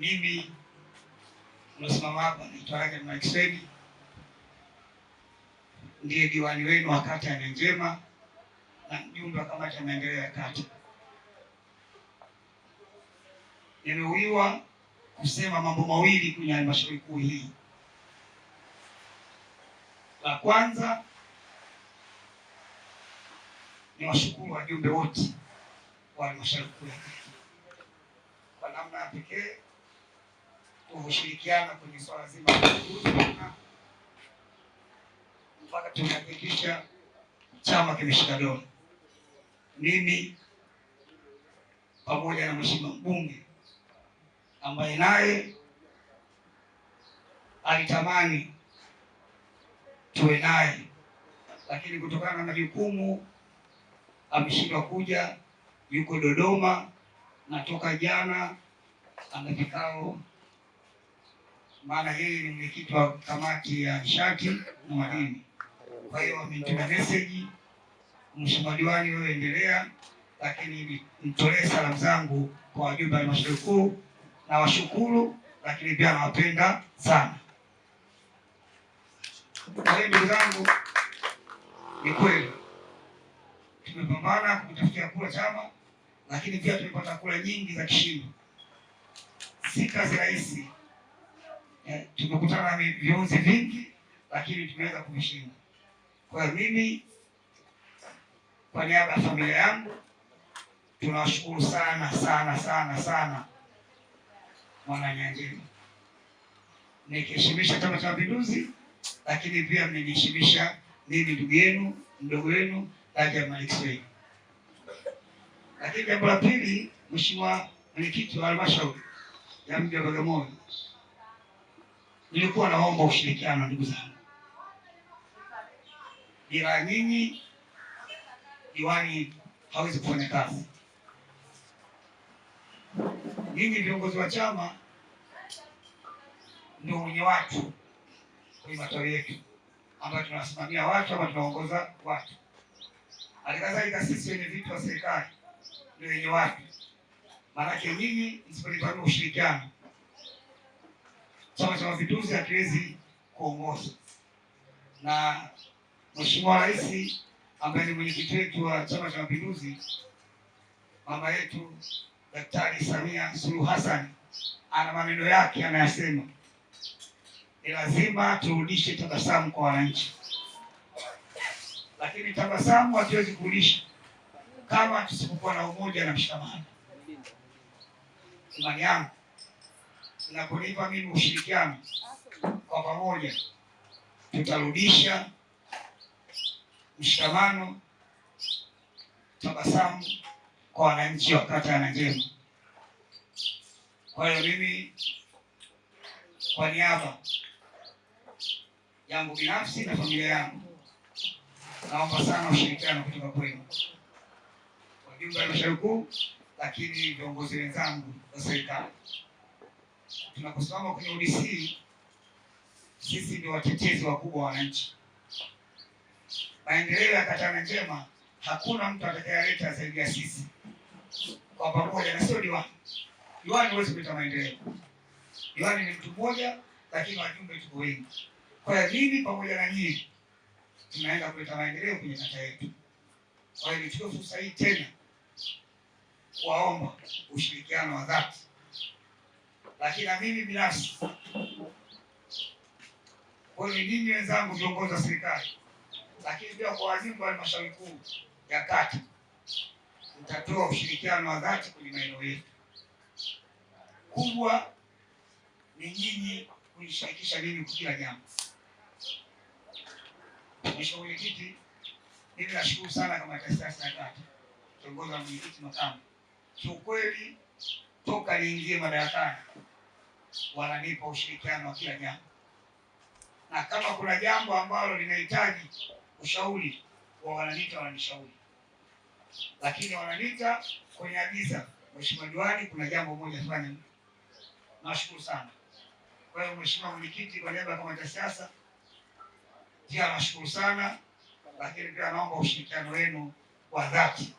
Mimi nimesimama hapa naitwa Rajab Mike Swedi, ndiye diwani wenu wa kata ya Nyanjema na mjumbe wa kamati ya maendeleo ya kata. Nimeuiwa kusema mambo mawili kwenye halmashauri kuu hii. La kwanza ni washukuru wajumbe wote wa halmashauri kuu ya kata kwa namna ya pekee kushirikiana kwenye swala zima la mpaka tumehakikisha chama kimeshika dola. Mimi pamoja na mheshimiwa mbunge ambaye naye alitamani tuwe naye, lakini kutokana na majukumu ameshindwa kuja, yuko Dodoma na toka jana ana vikao, maana yeye ni mwenyekiti wa kamati ya nishati na madini. Kwa hiyo amenitumia message, mheshimiwa diwani, wewe endelea, lakini nitolee salamu zangu kwa wajumbe wa halmashauri kuu na washukuru, lakini pia nawapenda sana. Kwa hiyo ndugu zangu, ni kweli tumepambana kutafutia kura chama, lakini pia tumepata kura nyingi za kishindo. Si kazi rahisi. Tumekutana na viongozi vingi, lakini tumeweza kuvishinda. Kwa hiyo mimi kwa niaba ya familia yangu tunawashukuru sana sana sana sana wana Nyanjema. Nikiheshimisha Chama cha Mapinduzi, lakini pia mmeniheshimisha mimi ndugu yenu mdogo wenu Rajab Mike Swedi. Lakini jambo la pili, mheshimiwa mwenyekiti wa halmashauri ya mji wa Bagamoyo, nilikuwa naomba ushirikiano ndugu zangu. Bila nyinyi diwani hawezi kufanya kazi. Nyinyi viongozi wa chama ndio wenye watu kwenye matawi yetu, ambayo tunasimamia watu ama tunaongoza watu. Alikadhalika sisi wenye vitu wa serikali ndio wenye watu. Maanake nyinyi msipotoa ushirikiano, Chama cha Mapinduzi hakiwezi kuongoza. Na Mheshimiwa Rais ambaye ni mwenyekiti wetu wa Chama cha Mapinduzi, mama yetu Daktari Samia Suluhu Hassan, ana maneno yake anayasema, ni lazima turudishe tabasamu kwa wananchi. Lakini tabasamu hatuwezi kurudisha kama tusipokuwa na umoja na mshikamano. Imani yangu inaponipa mimi ushirikiano, kwa pamoja tutarudisha mshikamano, tabasamu kwa wananchi wa kata ya Nyanjema. Kwa hiyo mimi kwa niaba yangu binafsi na familia yangu naomba sana ushirikiano kutoka kwenu wajumbe wa halmashauri kuu, lakini viongozi wenzangu wa serikali. Tunaposimama kwenye UDC, sisi ndio watetezi wakubwa wa wananchi. Maendeleo ya kata ya Nyanjema hakuna mtu atakayeleta zaidi ya sisi kwa pamoja, na sio diwani. Diwani hawezi kuleta maendeleo. Diwani ni mtu mmoja, lakini wajumbe tuko wengi. Kwa hiyo mimi pamoja na nyinyi tunaenda kuleta maendeleo kwenye kata yetu. Kwa hiyo nichukue fursa hii tena kuwaomba ushirikiano wa dhati, lakini na mimi binafsi, kwa hiyo ninyi wenzangu viongozi wa serikali, lakini pia kwa wajumbe wa halmashauri kuu ya kata, mtatoa ushirikiano wa dhati kwenye maeneo yetu. Kubwa ni nyinyi kunishirikisha mimi kwa kila jambo. Mheshimiwa Mwenyekiti, mimi nashukuru sana kama taasisi ya kata, kiongozi wa mwenyekiti makamu. Kiukweli toka niingie madarakani wananipa ushirikiano wa kila jambo, na kama kuna jambo ambalo linahitaji ushauri wananiita, wananishauri. Lakini wananiita kwenye agiza, mheshimiwa diwani, kuna jambo moja fanya. Nashukuru sana. Kwa hiyo mheshimiwa mwenyekiti, kwa niaba ya kamati ya siasa pia nashukuru sana, lakini pia naomba ushirikiano wenu wa dhati.